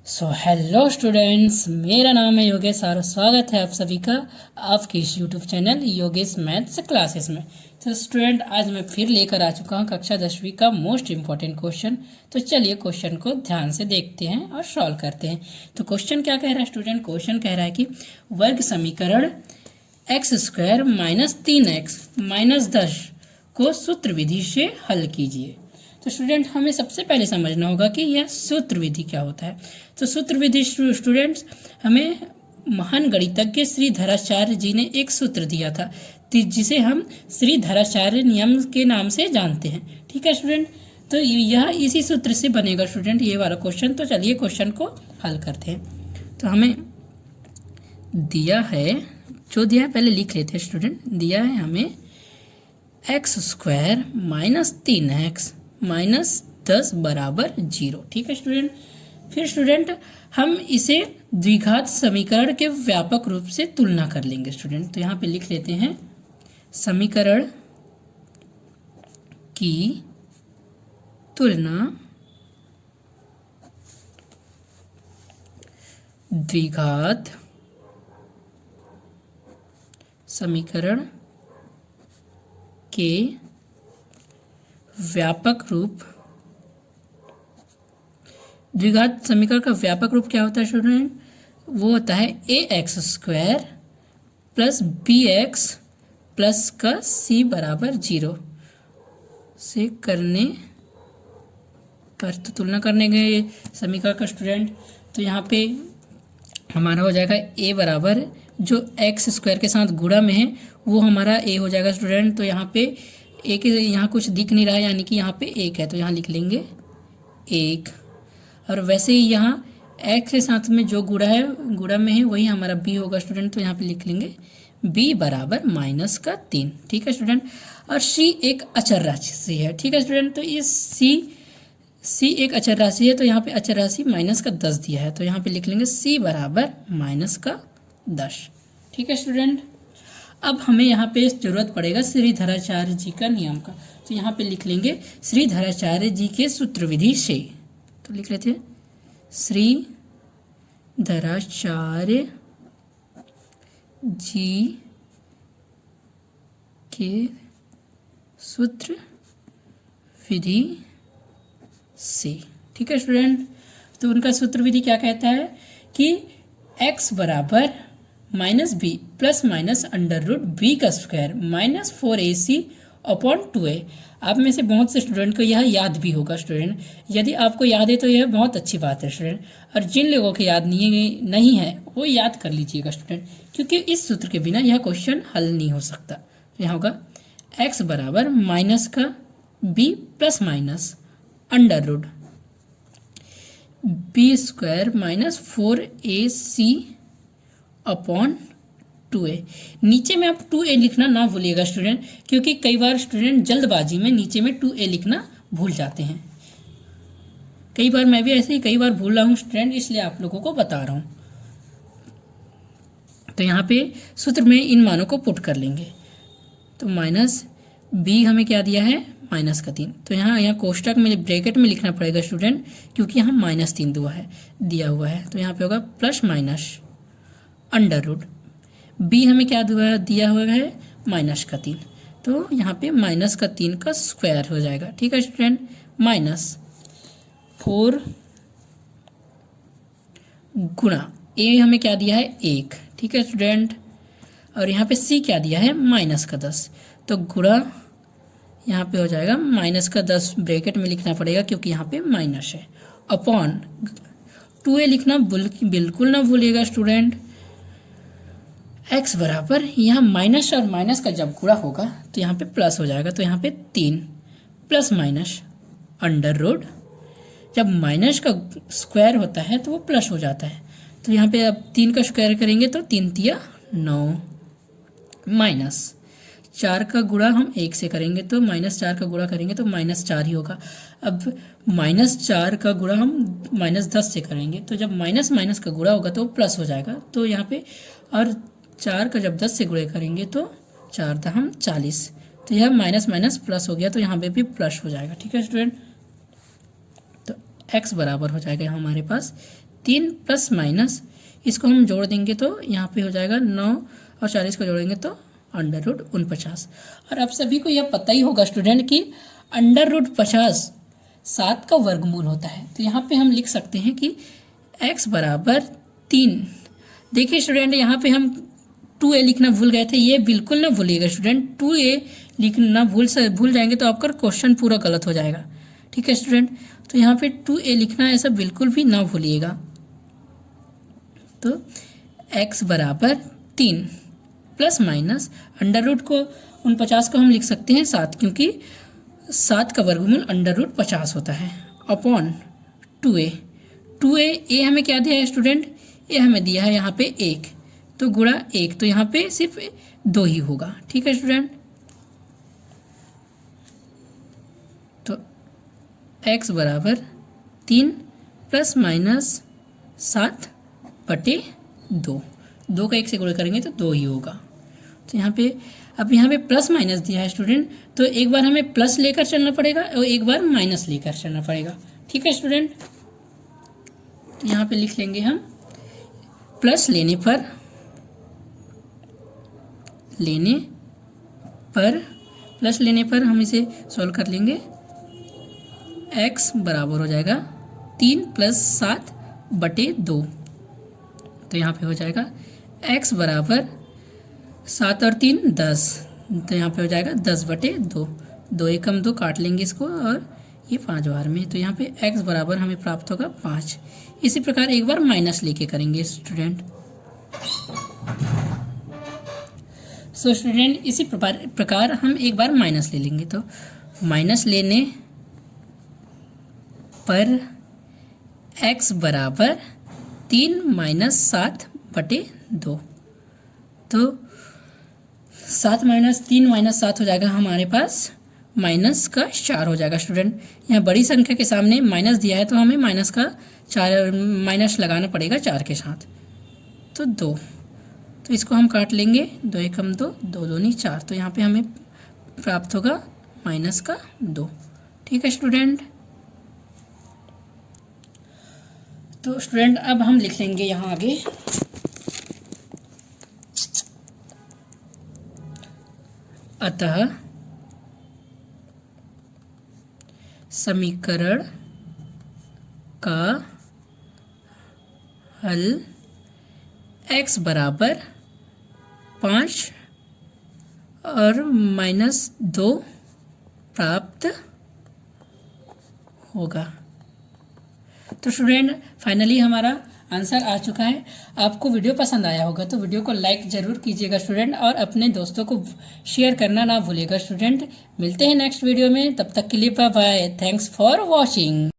So hello students, मेरा नाम है योगेश और स्वागत है आप सभी का आपके इस YouTube channel Yogesh maths classes में। तो स्टूडेंट, आज मैं फिर लेकर आ चुका हूँ कक्षा 10वीं का मोस्ट इम्पॉर्टेंट क्वेश्चन। तो चलिए क्वेश्चन को ध्यान से देखते हैं और सॉल्व करते हैं। तो क्वेश्चन क्या कह रहा है स्टूडेंट? क्वेश्चन कह रहा है कि वर्ग समीकरण x² - 3x - 10 को सूत्र विधि से हल कीजिए। तो स्टूडेंट, हमें सबसे पहले समझना होगा कि यह सूत्र विधि क्या होता है। तो सूत्र विधि स्टूडेंट्स, हमें महान गणितज्ञ श्री धराचार्य जी ने एक सूत्र दिया था जिसे हम श्री धराचार्य नियम के नाम से जानते हैं। ठीक है स्टूडेंट, तो यह इसी सूत्र से बनेगा स्टूडेंट ये वाला क्वेश्चन। तो चलिए क्वेश्चन को हल करते हैं। तो हमें दिया है, जो दिया है पहले लिख लेते हैं स्टूडेंट। दिया है हमें x² - 3x - 10 बराबर 0। ठीक है स्टूडेंट। फिर स्टूडेंट, हम इसे द्विघात समीकरण के व्यापक रूप से तुलना कर लेंगे स्टूडेंट। तो यहाँ पे लिख लेते हैं समीकरण की तुलना द्विघात समीकरण के व्यापक रूप। द्विघात समीकरण का व्यापक रूप क्या होता है स्टूडेंट? वो होता है ax² + bx प्लस का c बराबर 0 से करने पर। तो तुलना करने गए समीकरण का स्टूडेंट, तो यहाँ पे हमारा हो जाएगा a बराबर, जो x² के साथ गुणा में है वो हमारा a हो जाएगा स्टूडेंट। तो यहाँ पे a के यहाँ कुछ दिख नहीं रहा है, यानी कि यहाँ पे 1 है, तो यहाँ लिख लेंगे 1। और वैसे ही यहाँ x के साथ में जो गुणा में है वही हमारा b होगा स्टूडेंट। तो यहाँ पे लिख लेंगे b बराबर -3। ठीक है स्टूडेंट। और c एक अचर राशि है। ठीक है स्टूडेंट। तो इस c एक अचर राशि है, तो यहाँ पे अचर राशि -10 दिया है, तो यहाँ पे लिख लेंगे c बराबर -10। ठीक है स्टूडेंट। अब हमें यहाँ पे जरूरत पड़ेगा श्री धराचार्य जी का नियम का। तो यहाँ पे लिख लेंगे श्री धराचार्य जी के सूत्र विधि से। तो लिख लेते हैं श्री धराचार्य जी के सूत्र विधि से। ठीक है स्टूडेंट। तो उनका सूत्र विधि क्या कहता है कि x बराबर -b + √b² - 4ac/2a। आप में से बहुत से स्टूडेंट को यह याद भी होगा स्टूडेंट। यदि आपको याद है तो यह बहुत अच्छी बात है स्टूडेंट। और जिन लोगों को याद नहीं है वो याद कर लीजिएगा स्टूडेंट, क्योंकि इस सूत्र के बिना यह क्वेश्चन हल नहीं हो सकता। तो यहाँ होगा x बराबर -b + √b² - 4ac/2a। नीचे में आप 2a लिखना ना भूलिएगा स्टूडेंट, क्योंकि कई बार स्टूडेंट जल्दबाजी में नीचे में 2a लिखना भूल जाते हैं। कई बार मैं भी ऐसे ही कई बार भूल रहा हूँ स्टूडेंट, इसलिए आप लोगों को बता रहा हूँ। तो यहाँ पे सूत्र में इन मानों को पुट कर लेंगे। तो -b हमें क्या दिया है? -3। तो यहाँ कोष्टक में ब्रैकेट में लिखना पड़ेगा स्टूडेंट, क्योंकि यहाँ -3 दिया हुआ है। तो यहाँ पे होगा +- b हमें क्या दिया हुआ है? -3। तो यहाँ पे -3 का स्क्वायर हो जाएगा। ठीक है स्टूडेंट। -4 गुणा a हमें क्या दिया है? 1। ठीक है स्टूडेंट। और यहाँ पे c क्या दिया है? -10। तो गुणा यहाँ पे हो जाएगा -10, ब्रैकेट में लिखना पड़ेगा क्योंकि यहाँ पे माइनस है, अपॉन 2a लिखना बिल्कुल ना भूलिएगा स्टूडेंट। x बराबर, यहाँ माइनस और माइनस का जब गुणा होगा तो यहाँ पे प्लस हो जाएगा। तो यहाँ पे 3 +- जब माइनस का स्क्वायर होता है तो वो प्लस हो जाता है। तो यहाँ पे अब 3 का स्क्वायर करेंगे तो 3 तिया 9, -4 का गुणा हम 1 से करेंगे तो -4 का गुणा करेंगे तो -4 ही होगा। अब -4 का गुणा हम -10 से करेंगे, तो जब माइनस का गुणा होगा तो प्लस हो जाएगा। तो यहाँ पे और 4 का जब 10 से गुणा करेंगे तो 4 × 40। तो यह माइनस प्लस हो गया, तो यहाँ पे भी प्लस हो जाएगा। ठीक है स्टूडेंट। तो x बराबर हो जाएगा हमारे पास 3 प्लस माइनस, इसको हम जोड़ देंगे तो यहाँ पे हो जाएगा 9 और 40 को जोड़ेंगे तो √49। और आप सभी को यह पता ही होगा स्टूडेंट कि √50 7 का वर्गमूल होता है। तो यहाँ पे हम लिख सकते हैं कि x बराबर 3। देखिए स्टूडेंट, यहाँ पे हम 2a लिखना भूल गए थे, ये बिल्कुल ना भूलिएगा स्टूडेंट। 2a लिखना भूल जाएंगे तो आपका क्वेश्चन पूरा गलत हो जाएगा। ठीक है स्टूडेंट, तो यहाँ पे 2a लिखना ऐसा बिल्कुल भी ना भूलिएगा। तो x बराबर 3 प्लस माइनस √ को 49 को हम लिख सकते हैं 7, क्योंकि 7 का वर्गमूल √50 होता है, अपॉन 2a। 2a हमें क्या दिया है स्टूडेंट? ए हमें दिया है यहाँ पे 1, तो गुणा 1, तो यहाँ पे सिर्फ 2 ही होगा। ठीक है स्टूडेंट, तो x बराबर 3 प्लस माइनस 7/2, 2 का 1 से गुणा करेंगे तो 2 ही होगा। तो यहाँ पे अब यहाँ पे प्लस माइनस दिया है स्टूडेंट, तो एक बार हमें प्लस लेकर चलना पड़ेगा और एक बार माइनस लेकर चलना पड़ेगा। ठीक है स्टूडेंट, तो यहाँ पे लिख लेंगे हम प्लस लेने पर हम इसे सॉल्व कर लेंगे। x बराबर हो जाएगा 3 प्लस 7/2, तो यहाँ पे हो जाएगा x बराबर 7 और 3 10, तो यहाँ पे हो जाएगा 10/2। 2 एकम 2 काट लेंगे इसको और ये 5 बार में, तो यहाँ पे x बराबर हमें प्राप्त होगा 5। इसी प्रकार एक बार माइनस लेके करेंगे स्टूडेंट। सो स्टूडेंट, इसी प्रकार हम एक बार माइनस ले लेंगे, तो माइनस लेने पर x बराबर 3 माइनस 7/2, तो 7 माइनस 3 माइनस 7 हो जाएगा हमारे पास -4 हो जाएगा स्टूडेंट। यहाँ बड़ी संख्या के सामने माइनस दिया है तो हमें माइनस लगाना पड़ेगा 4 के साथ, तो 2, तो इसको हम काट लेंगे। 2 एकम 2, 2 दूनी 4, तो यहाँ पे हमें प्राप्त होगा -2। ठीक है स्टूडेंट, तो स्टूडेंट अब हम लिख लेंगे यहाँ आगे अतः समीकरण का हल x बराबर 5 और -2 प्राप्त होगा। तो स्टूडेंट फाइनली हमारा आंसर आ चुका है। आपको वीडियो पसंद आया होगा तो वीडियो को लाइक ज़रूर कीजिएगा स्टूडेंट, और अपने दोस्तों को शेयर करना ना भूलिएगा स्टूडेंट। मिलते हैं नेक्स्ट वीडियो में, तब तक के लिए bye bye. Thanks for watching.